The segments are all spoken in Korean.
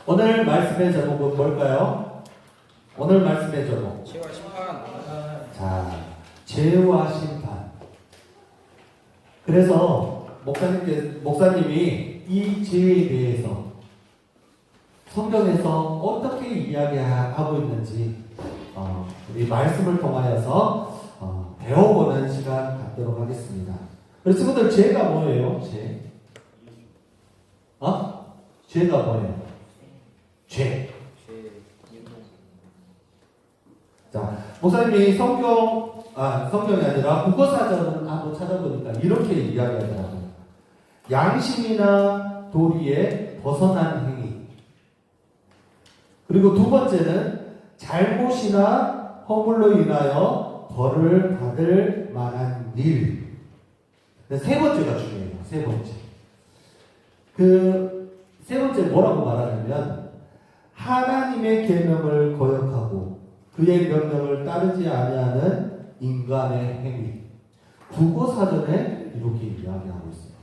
오늘 말씀의 제목은 뭘까요? 오늘 말씀의 제목. 죄와 심판. 자, 죄와 심판. 그래서 목사님이 이 죄에 대해서 성경에서 어떻게 이야기하고 있는지 우리 말씀을 통하여서 배워보는 시간 갖도록 하겠습니다. 우리 친구들, 죄가 뭐예요? 죄가 뭐예요? 죄. 자, 목사님이 성경이 아니라 국어사전을 한번 찾아보니까 이렇게 이야기하더라고요. 양심이나 도리에 벗어난 행위. 그리고 두 번째는 잘못이나 허물로 인하여 벌을 받을 만한 일. 세 번째가 중요해요. 세 번째. 세 번째 뭐라고 말하냐면, 하나님의 계명을 거역하고 그의 명령을 따르지 아니하는 인간의 행위. 국어사전에 이렇게 이야기하고 있어요.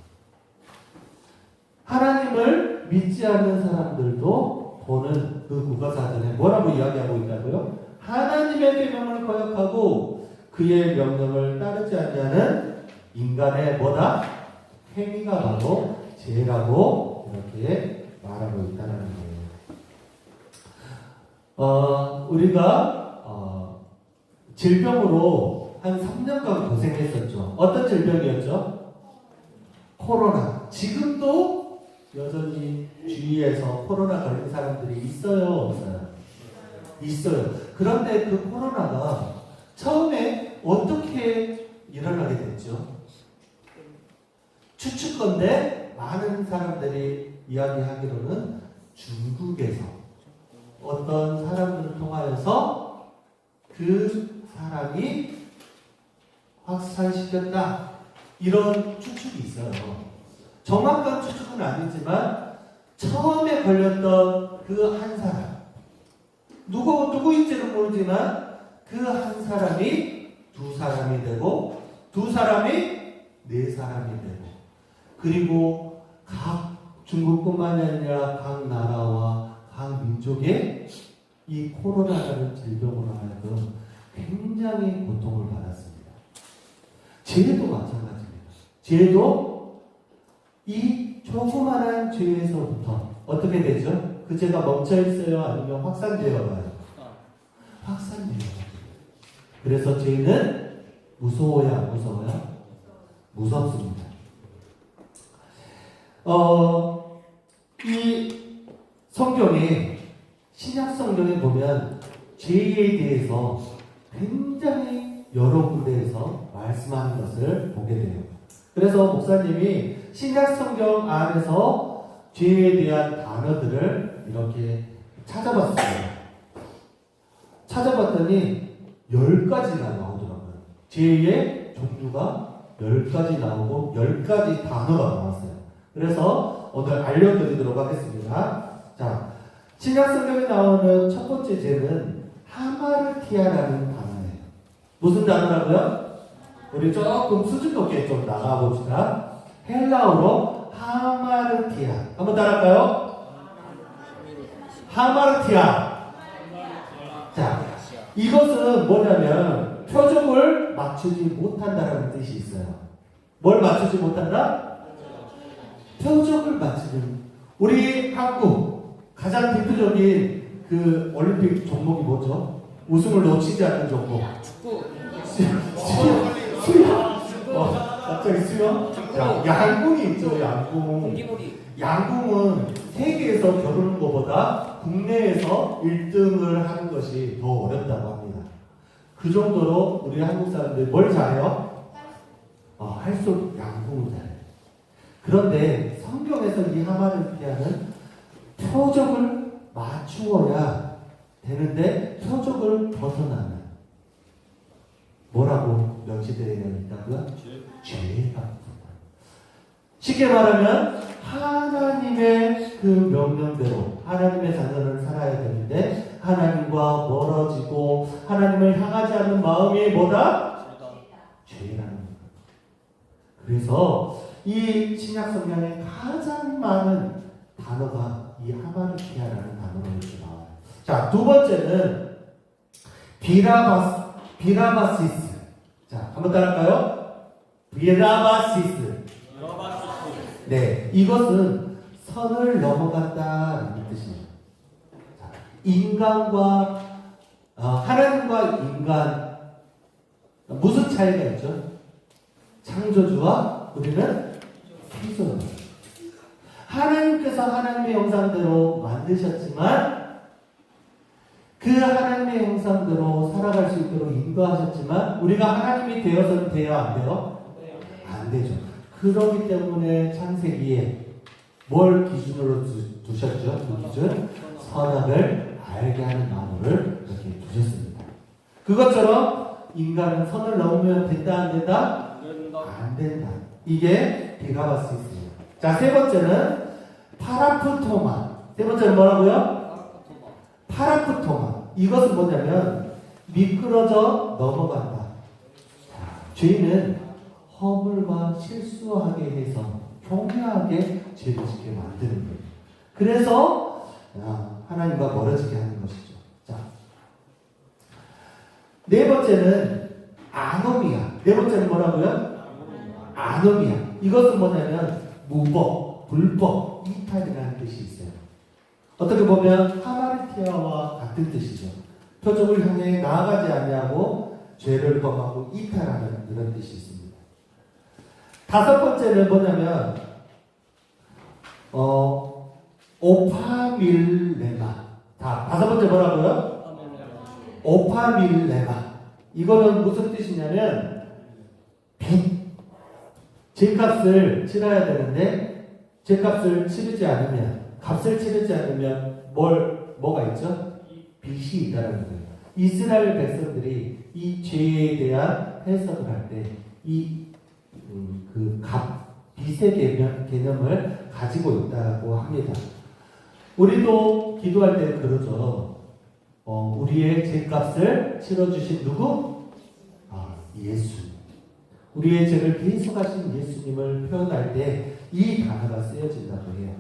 하나님을 믿지 않는 사람들도 보는 그 국어사전에 뭐라고 이야기하고 있다고요? 하나님의 계명을 거역하고 그의 명령을 따르지 아니하는 인간의 뭐다? 행위가 바로 죄라고 이렇게 말하고 있다는 거예요. 우리가 질병으로 한 3년간 고생했었죠. 어떤 질병이었죠? 코로나. 지금도 여전히 주위에서 코로나 걸린 사람들이 있어요, 없어요? 있어요. 그런데 그 코로나가 처음에 어떻게 일어나게 됐죠? 추측건데 많은 사람들이 이야기하기로는 중국에서 어떤 사람들을 통하여서 그 사람이 확산시켰다, 이런 추측이 있어요. 정확한 추측은 아니지만 처음에 걸렸던 그 한 사람, 누구인지는 모르지만 그 한 사람이 두 사람이 되고, 두 사람이 네 사람이 되고, 그리고 각 중국뿐만이 아니라 각 나라와 각 민족의 이 코로나라는 질병으로 하여금 굉장히 고통을 받았습니다. 죄도 마찬가지입니다. 죄도 이 조그마한 죄에서부터 어떻게 되죠? 그 죄가 멈춰 있어요? 아니면 확산되어 가요? 확산되어 가요. 그래서 죄는 무서워요, 안 무서워요? 무섭습니다. 이 성경에, 신약 성경에 보면 죄에 대해서 굉장히 여러 군데에서 말씀하는 것을 보게 돼요. 그래서 목사님이 신약 성경 안에서 죄에 대한 단어들을 이렇게 찾아봤어요. 찾아봤더니 10가지가 나오더라고요. 죄의 종류가 10가지 나오고 10가지 단어가 나왔어요. 그래서 오늘 알려드리도록 하겠습니다. 자, 신약 성경에 나오는 첫 번째 죄는 하마르티아라는 단어예요. 무슨 단어라고요? 우리 조금 수준 높게 좀 나가봅시다. 헬라어로 하마르티아. 한번 따라할까요? 하마르티아. 자, 이것은 뭐냐면 표적을 맞추지 못한다라는 뜻이 있어요. 뭘 맞추지 못한다? 표적을 맞추는. 우리 한국 가장 대표적인 그 올림픽 종목이 뭐죠? 우승을 놓치지 않는 종목. 축구. 수영. 갑자기 수영? 자, 양궁이 있죠, 양궁. 공기놀이. 양궁은 세계에서 겨루는 것보다 국내에서 1등을 하는 것이 더 어렵다고 합니다. 그 정도로 우리 한국 사람들이 뭘 잘해요? 할수 양궁을 잘해요. 그런데 성경에서 이 하마르티아는 표적을 맞추어야 되는데 표적을 벗어나는, 뭐라고 명시되어 있다고요? 죄가. 쉽게 말하면 하나님의 그 명령대로 하나님의 자녀를 살아야 되는데 하나님과 멀어지고 하나님을 향하지 않는 마음이 뭐다? 죄라는 거예요. 그래서 이 신약 성경에 가장 많은 단어가 이 하마르티아라는 단어로 이렇게 나와요. 자, 두 번째는 비라바시스. 자, 한번 따라할까요? 비라바시스. 네, 이것은 선을 넘어갔다는 뜻이에요. 자, 인간과 하나님과 인간 무슨 차이가 있죠? 창조주와 우리는 피조물. 하나님께서 하나님의 형상대로 만드셨지만 그 하나님의 형상대로 살아갈 수 있도록 인도하셨지만 우리가 하나님이 되어서는 돼요? 안 돼요? 안 되죠. 그렇기 때문에 창세기에 뭘 기준으로 두셨죠? 그 기준? 선악을 알게 하는 나무를 이렇게 두셨습니다. 그것처럼 인간은 선을 넘으면 된다 안 된다? 안 된다. 이게 비가바시스예요. 자, 세 번째는 파라프토마. 세 번째는 뭐라고요? 파라프토마. 이것은 뭐냐면 미끄러져 넘어간다. 자, 죄는 허물과 실수하게 해서 교묘하게 죄를 짓게 만드는 거예요. 그래서 하나님과 멀어지게 하는 것이죠. 자, 네 번째는 아노미아. 네 번째는 뭐라고요? 아노미아. 이것은 뭐냐면 무법, 불법, 이탈이라는 뜻이 있어요. 어떻게 보면 하마르티아와 같은 뜻이죠. 표적을 향해 나아가지 아니하고 죄를 범하고 이탈하는 이런 뜻이 있습니다. 다섯 번째는 뭐냐면 오파밀레마. 자, 다섯 번째 뭐라고요? 오파밀레마. 이거는 무슨 뜻이냐면 빚. 죄값을 치러야 되는데 죄값을 치르지 않으면 값을 치르지 않으면 뭐가 있죠? 빚이 있다는 거예요. 이스라엘 백성들이 이 죄에 대한 해석을 할 때 이 빚의 개념을 가지고 있다고 합니다. 우리도 기도할 때 그러죠. 우리의 죄값을 치러주신 누구? 예수. 우리의 죄를 대속하신 예수님을 표현할 때 이 단어가 쓰여진다고 해요.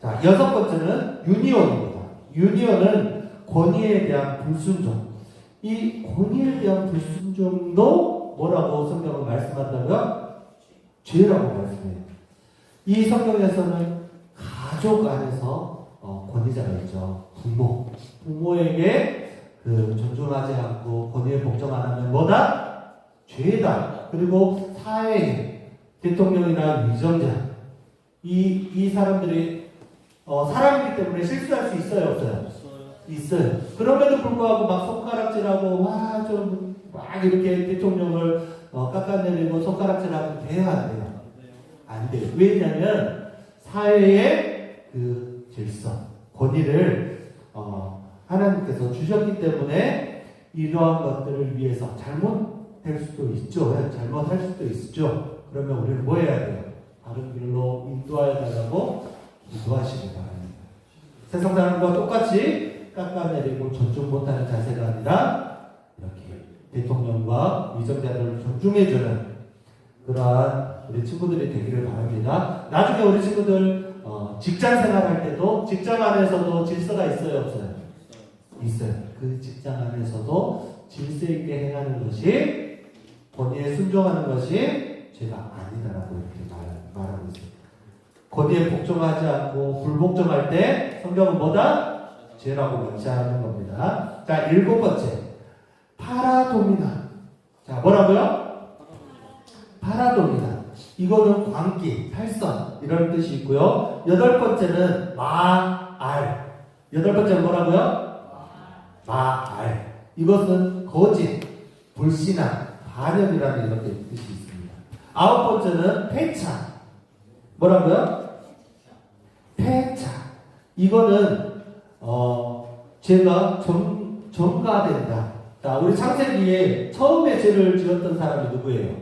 자, 여섯 번째는 유니온입니다. 유니온은 권위에 대한 불순종. 이 권위에 대한 불순종도 뭐라고 성경은 말씀한다고요? 죄라고 말씀해요. 이 성경에서는 가족 안에서 권위자가 있죠. 부모에게 존중하지 않고 권위에 복종 안 하면 뭐다? 죄다. 그리고 사회에 대통령이나 위정자 이 사람들이 사람이기 때문에 실수할 수 있어요, 없어요? 있어요. 그럼에도 불구하고 막 손가락질하고 막 이렇게 대통령을 깎아내리고 손가락질하고 돼야 안 돼요? 안 돼요. 왜냐면 사회의 그 질서, 권위를 하나님께서 주셨기 때문에 이러한 것들을 위해서 잘못될 수도 있죠. 잘못할 수도 있죠. 그러면 우리는 뭐 해야 돼요? 바른 길로 인도하여 달라고 기도하시기 바랍니다. 세상 사람과 똑같이 깎아내리고 존중 못하는 자세가 아니라 이렇게 대통령과 위정자들을 존중해주는 그러한 우리 친구들이 되기를 바랍니다. 나중에 우리 친구들 직장 생활할 때도 직장 안에서도 질서가 있어요, 없어요? 있어요. 그 직장 안에서도 질서 있게 행하는 것이 권위에 순종하는 것이 죄가 아니다라고 이렇게 말하고 있습니다. 권위에 복종하지 않고 불복종할 때 성경은 뭐다? 죄라고 명시하는 겁니다. 자, 일곱 번째 파라도미나. 자, 뭐라고요? 파라도미나. 이거는 광기, 탈선 이런 뜻이 있고요. 여덟 번째는 마알. 여덟 번째는 뭐라고요? 마알. 이것은 거짓, 불신앙, 반역이라는 이렇게 뜻이 있습니다. 아홉 번째는 폐차. 뭐라고요? 폐차. 이거는 죄가 전가된다. 자, 우리 창세기에 처음에 죄를 지었던 사람이 누구예요?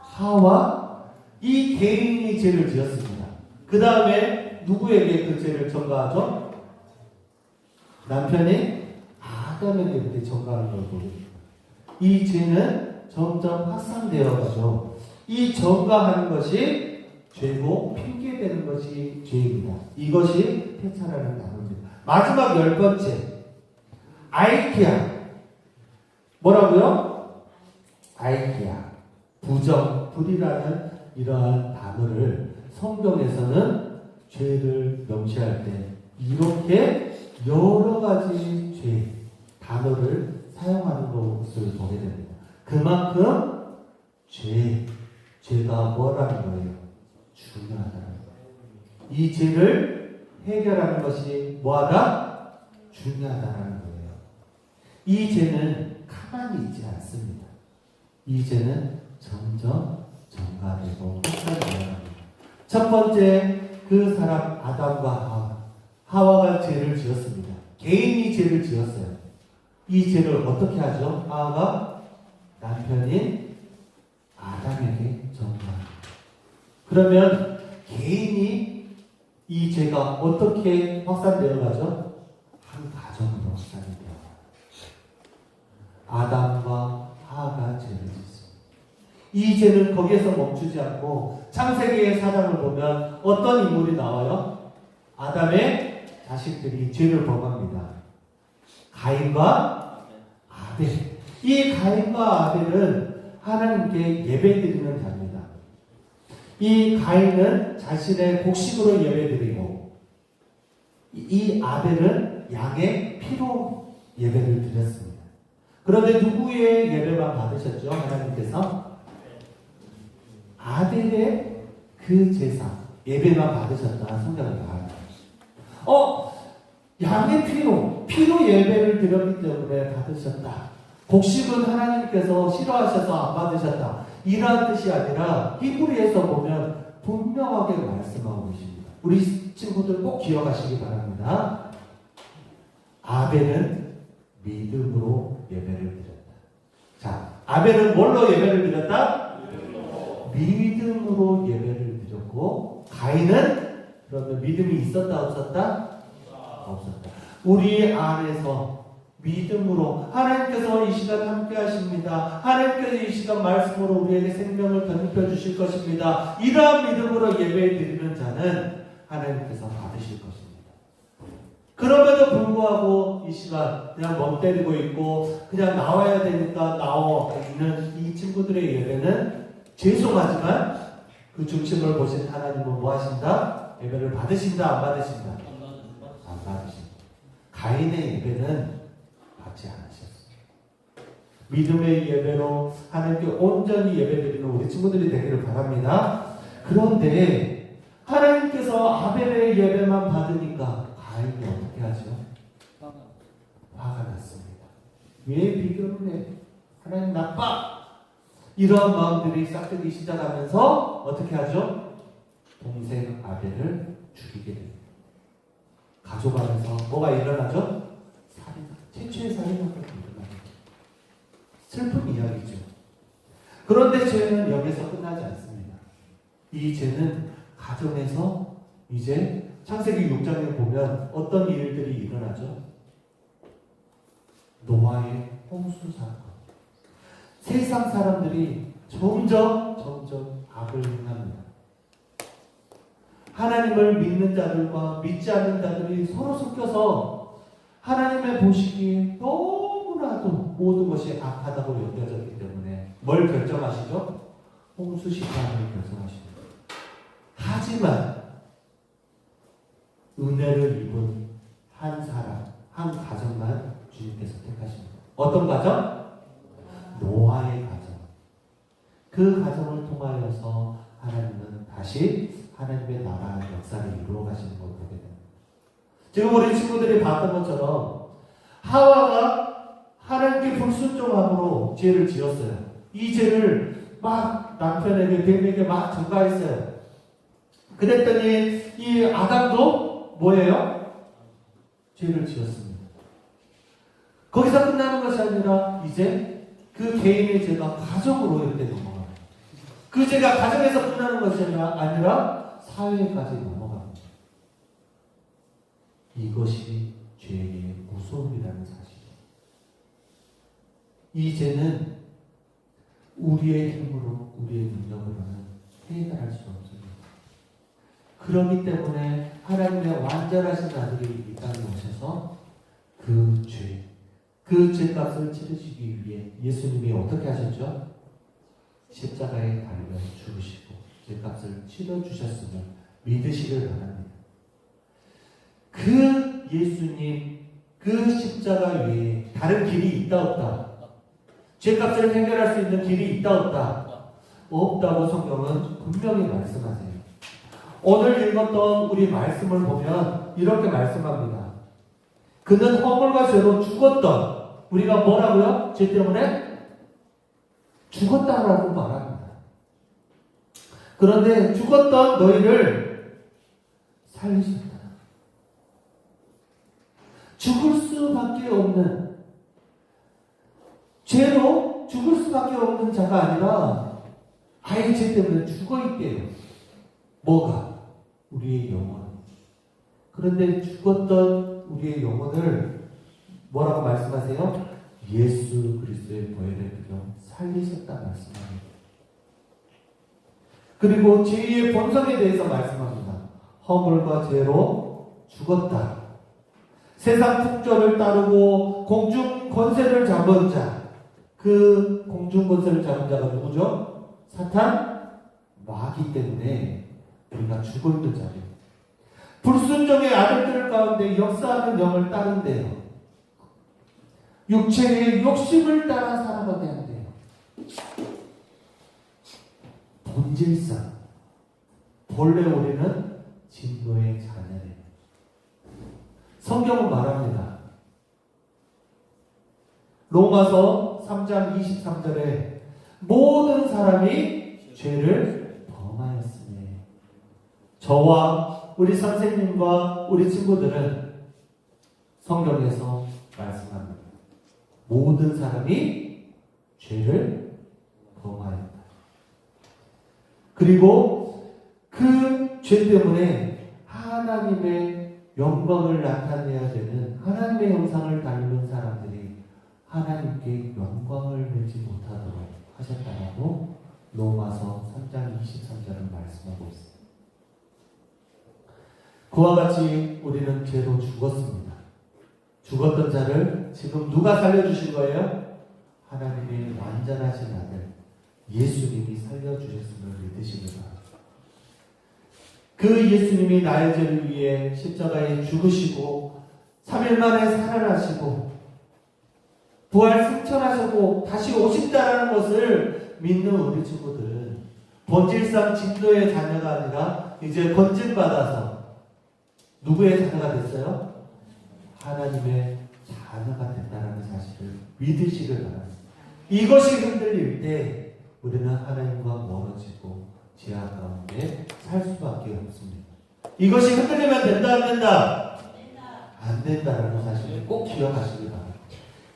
하와. 이 개인이 죄를 지었습니다. 그 다음에 누구에게 그 죄를 전가하죠? 남편이 아담에게 이렇게 전가하는 걸 보입니다. 이 죄는 점점 확산되어 가죠. 이 전가하는 것이 죄고 핑계대는 것이 죄입니다. 이것이 폐차라는 단어입니다. 마지막 10번째, 아이키아. 뭐라고요? 아이키아. 부정, 불이라는 이러한 단어를 성경에서는 죄를 명시할 때 이렇게 여러 가지 죄, 단어를 사용하는 것을 보게 됩니다. 그만큼 죄가 뭐라는 거예요? 중요하다는 거예요. 이 죄를 해결하는 것이 뭐하다? 중요하다는 거예요. 이 죄는 가만히 있지 않습니다. 이 죄는 점점 증가되고 확산되어갑니다. 첫 번째, 그 사람 아담과 하와가 죄를 지었습니다. 개인이 죄를 지었어요. 이 죄를 어떻게 하죠? 하와가 남편인 아담에게 전가합니다. 그러면 개인이 이 죄가 어떻게 확산되어 가죠? 한 가정으로 확산이 되어 가요. 아담과 하와가 죄를 짓습니다. 이 죄는 거기에서 멈추지 않고 창세기의 사장을 보면 어떤 인물이 나와요? 아담의 자식들이 죄를 범합니다. 가인과 아벨. 이 가인과 아벨은 하나님께 예배드리는 자입니다. 이 가인은 자신의 곡식으로 예배드리고 이 아벨은 양의 피로 예배를 드렸습니다. 그런데 누구의 예배만 받으셨죠? 하나님께서 아벨의 그 제사 예배만 받으셨다. 성경을 말합니다. 양의 피로 예배를 드렸기 때문에 받으셨다. 곡식은 하나님께서 싫어하셔서 안 받으셨다. 이러한 뜻이 아니라 히브리에서 보면 분명하게 말씀하고 계십니다. 우리 친구들 꼭 기억하시기 바랍니다. 아벨은 믿음으로 예배를 드렸다. 자, 아벨은 뭘로 예배를 드렸다? 믿음으로 예배를 드렸고, 가인은 그러면 믿음이 있었다 없었다? 없었다. 우리 안에서 믿음으로 하나님께서 이 시간 함께 하십니다. 하나님께서 이 시간 말씀으로 우리에게 생명을 더입혀 주실 것입니다. 이러한 믿음으로 예배 드리는 자는 하나님께서 받으실 것입니다. 그럼에도 불구하고 이 시간 그냥 멍 때리고 있고 그냥 나와야 되니까 나와 있는 이 친구들의 예배는 죄송하지만 그 중심을 보신 하나님은 뭐 하신다? 예배를 받으신다 안 받으신다? 안 받으신다. 가인의 예배는 받지 않으셨습니다. 믿음의 예배로 하나님께 온전히 예배드리는 우리 친구들이 되기를 바랍니다. 그런데 하나님께서 아벨의 예배만 받으니까 가인이 어떻게 하죠? 화가 났습니다. 왜 비교를 해? 하나님 나빠! 이러한 마음들이 싹트기 시작하면서 어떻게 하죠? 동생 아벨을 죽이게 됩니다. 가족 안에서 뭐가 일어나죠? 살인, 최초의 살인사건이 일어납니다. 슬픈 이야기죠. 그런데 죄는 여기서 끝나지 않습니다. 이 죄는 가정에서 이제 창세기 6장에 보면 어떤 일들이 일어나죠? 노아의 홍수 사건. 세상 사람들이 점점 악을 행합니다. 하나님을 믿는 자들과 믿지 않는 자들이 서로 섞여서 하나님의 보시기에 너무나도 모든 것이 악하다고 여겨졌기 때문에 뭘 결정하시죠? 홍수 심판을 결정하십니다. 하지만 은혜를 입은 한 사람, 한 가정만 주님께서 택하십니다. 어떤 가정? 노아의 가정. 그 가정을 통하여서 하나님은 다시 하나님의 나라 역사를 이루어 가시는 걸 보게 됩니다. 지금 우리 친구들이 봤던 것처럼 하와가 하나님께 불순종함으로 죄를 지었어요. 이 죄를 막 남편에게 뱀에게 막 전가했어요. 그랬더니 이 아담도 뭐예요? 죄를 지었습니다. 거기서 끝나는 것이 아니라 이제 그 개인의 죄가 가정으로 이렇게 넘어갑니다. 그 죄가 가정에서 끝나는 것이 아니라 사회까지 넘어갑니다. 이것이 죄의 무서움이라는 사실이에요. 이 죄는 우리의 힘으로, 우리의 능력으로는 해결할 수 없습니다. 그렇기 때문에 하나님의 완전하신 아들이 이 땅에 오셔서 그 죄값을 치르시기 위해 예수님이 어떻게 하셨죠? 십자가에 달려 죽으시고 죄값을 치러주셨음을 믿으시길 바랍니다. 그 예수님, 그 십자가 외에 다른 길이 있다 없다? 죄값을 해결할 수 있는 길이 있다 없다? 없다고 성경은 분명히 말씀하세요. 오늘 읽었던 우리 말씀을 보면 이렇게 말씀합니다. 그는 허물과 죄로 죽었던, 우리가 뭐라고요? 죄 때문에 죽었다라고 말합니다. 그런데 죽었던 너희를 살리셨다. 죽을 수밖에 없는, 죄로 죽을 수밖에 없는 자가 아니라 아예 죄 때문에 죽어있대요. 뭐가? 우리의 영혼. 그런데 죽었던 우리의 영혼을 뭐라고 말씀하세요? 예수 그리스도의 보혈의 피로 살리셨다 말씀합니다. 그리고 죄의 본성에 대해서 말씀합니다. 허물과 죄로 죽었다. 세상 풍조를 따르고 공중 권세를 잡은 자, 그 공중 권세를 잡은 자가 누구죠? 사탄, 마귀 때문에 우리가 죽어 있는 자리예요. 불순종의 아들들 가운데 역사하는 영을 따른대요. 육체의 욕심을 따라 살아가게 한대요. 본질상 본래 우리는 진노의 자녀래요. 성경은 말합니다. 로마서 3장 23절에 모든 사람이 죄를 범하였으니, 저와 우리 선생님과 우리 친구들은 성경에서 말씀합니다. 모든 사람이 죄를 범하였다. 그리고 그 죄 때문에 하나님의 영광을 나타내야 되는, 하나님의 형상을 닮은 사람들이 하나님께 영광을 내지 못하도록 하셨다라고 로마서 3장 23절은 말씀하고 있습니다. 그와 같이 우리는 죄로 죽었습니다. 죽었던 자를 지금 누가 살려주신 거예요? 하나님의 완전하신 아들 예수님이 살려주셨음을 믿으시기 바랍니다. 그 예수님이 나의 죄를 위해 십자가에 죽으시고 3일 만에 살아나시고 부활 승천하시고 다시 오신다라는 것을 믿는 우리 친구들은 본질상 진노의 자녀가 아니라 이제 건진받아서 누구의 자녀가 됐어요? 하나님의 자녀가 됐다는 사실을 믿으시길 바랍니다. 이것이 흔들릴 때 우리는 하나님과 멀어지고 지하 가운데 살 수밖에 없습니다. 이것이 흔들리면 된다 안 된다? 안 된다라는 사실을 꼭 기억하시기 바랍니다.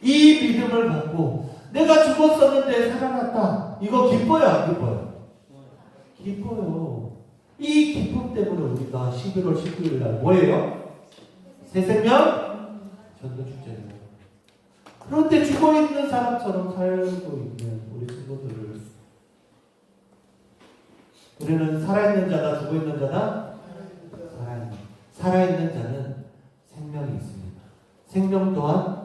이 믿음을 갖고 내가 죽었었는데 살아났다. 이거 기뻐요 안 기뻐요? 기뻐요. 이 기쁨 때문에 우리가 11월 19일 날 뭐예요? 새생명 전도축제예요. 그런데 죽어있는 사람처럼 살고 있는 우리 친구들을, 우리는 살아있는 자다 죽어있는 자다? 살아있는 자는 생명이 있습니다. 생명 또한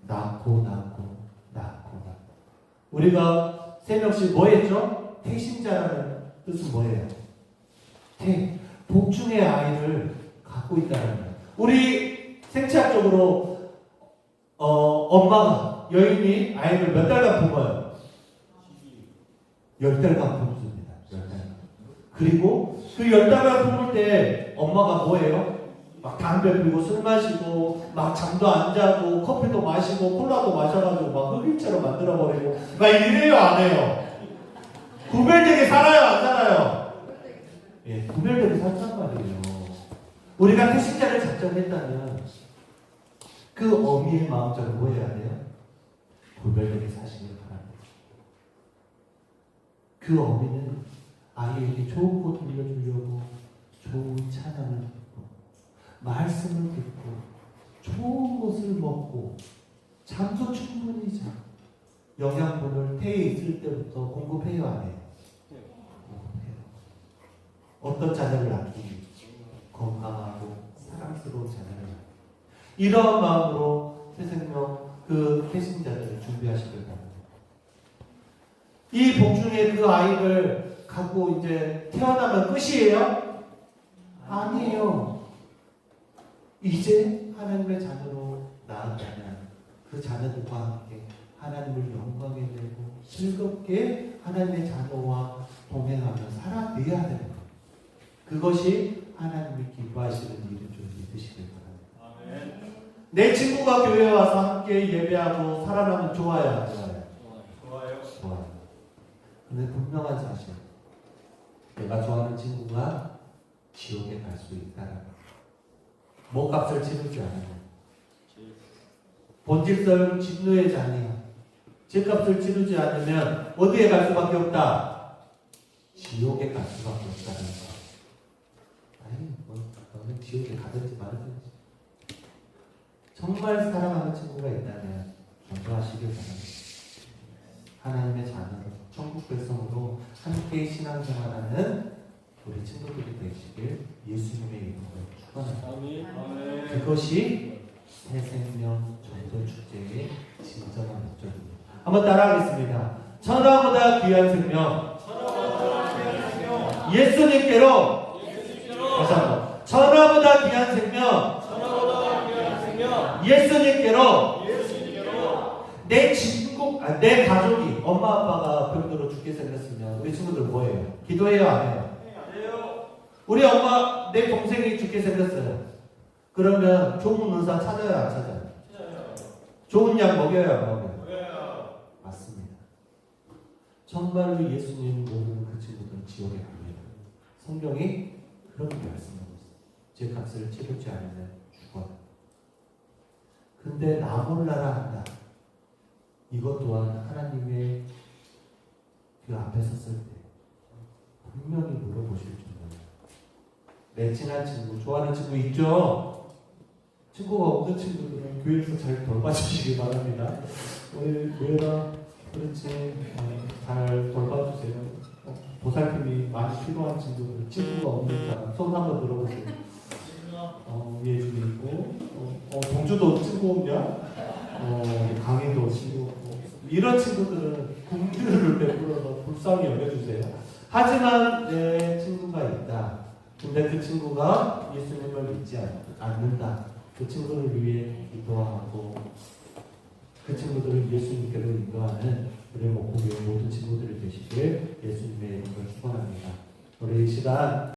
낳고 우리가 세 명씩 뭐 했죠? 태신자라는 뜻은 뭐예요? 복중의 아이를 갖고 있다는 거예요. 우리 생체학적으로 엄마가, 여인이 아이를 몇 달간 품어요? 10달간 품습니다. 10달간. 그리고 그 10달간 품을 때 엄마가 뭐예요? 막 담배 피우고 술 마시고 막 잠도 안 자고 커피도 마시고 콜라도 마셔가지고 막 흑일체로 만들어버리고 막 이래요 안 해요? 구별되게 살아요 안 살아요? 예, 구별되게 살단 말이에요. 우리가 태신자를 작정했다면 그 어미의 마음처럼 뭐 해야 돼요? 구별되게 사시길 바랍니다. 그 어미는 아이에게 좋은 거 돌려주려고 좋은 찬양을 듣고 말씀을 듣고 좋은 것을 먹고 잠도 충분히 자. 영양분을 태에 있을 때부터 공급해요 안 해요? 공급해요. 어떤 자녀를 낳기? 건강하고 사랑스러운 자녀를 낳기. 이런 마음으로 새 생명 그 태신자들을 준비하시길 바랍니다. 이 복중에 그 아이를 갖고 이제 태어나면 끝이에요? 아니에요. 이제 하나님의 자녀로 낳았다면 그 자녀들과 함께 하나님을 영광에 내고 즐겁게 하나님의 자녀와 동행하며 살아내야 되는 것. 그것이 하나님이 기뻐하시는 일인 줄 믿으시길 바랍니다. 아멘. 내 친구가 교회에 와서 함께 예배하고 살아나면 좋아요, 안 좋아요? 좋아요. 근데 분명한 사실, 내가 좋아하는 친구가 지옥에 갈 수 있다는 것. 몸값을 치르지 않으면, 본질성 진노의 자녀, 집값을 치르지 않으면 어디에 갈 수밖에 없다? 지옥에 갈 수밖에 없다는 것. 아니, 너는 지옥에 가든지 말든지. 정말 사랑하는 친구가 있다면 전도하시길 바랍니다. 하나님의 자녀로, 천국 백성으로 함께 신앙생활하는 우리 친구들이 되시길 예수님의 이름으로 축원합니다. 그것이 새 생명 전도 축제의 진정한 목적입니다. 한번 따라하겠습니다. 천하보다 귀한 생명, 예수님께로, 다시 한번, 천하보다 귀한 생명, 예수님께로, 내 친구, 내 가족이, 엄마 아빠가 병으로 죽게 생겼으면 우리 친구들 뭐예요? 기도해요, 안 해요? 우리 엄마, 내 동생이 죽게 생겼어요. 그러면 좋은 의사 찾아요, 안 찾아요? 좋은 약 먹여요, 안 먹여요? 맞습니다. 정말로 예수님 모르는 그 친구들은 지옥에 갑니다. 성경이 그렇게 말씀하고 있어요. 제 값을 치르지 않으면 죽어요. 근데 나 몰라라 한다. 이것 또한 하나님의 그 앞에 섰을 때 분명히 물어보실 줄 몰라요. 내 친한 친구, 좋아하는 친구 있죠? 친구가 없는 친구들은 교회에서 잘 돌봐주시기 바랍니다. 왜라 그렇지 잘 돌봐주세요. 보살핌이 많이 필요한 친구들, 친구가 없는 사람 손 한번 들어보세요. 예준이 있고, 동주도 친구 없냐? 강희도 친구 없고. 이런 친구들은 긍휼을 베풀어서 불쌍히 여겨주세요. 하지만 내 친구가 있다. 근데 그 친구가 예수님을 믿지 않는다. 그 친구를 위해 기도하고 그 친구들을 예수님께로 인도하는 우리 목포교회 모든 친구들이 되시길 예수님의 이름으로 축원합니다. 우리 이 시간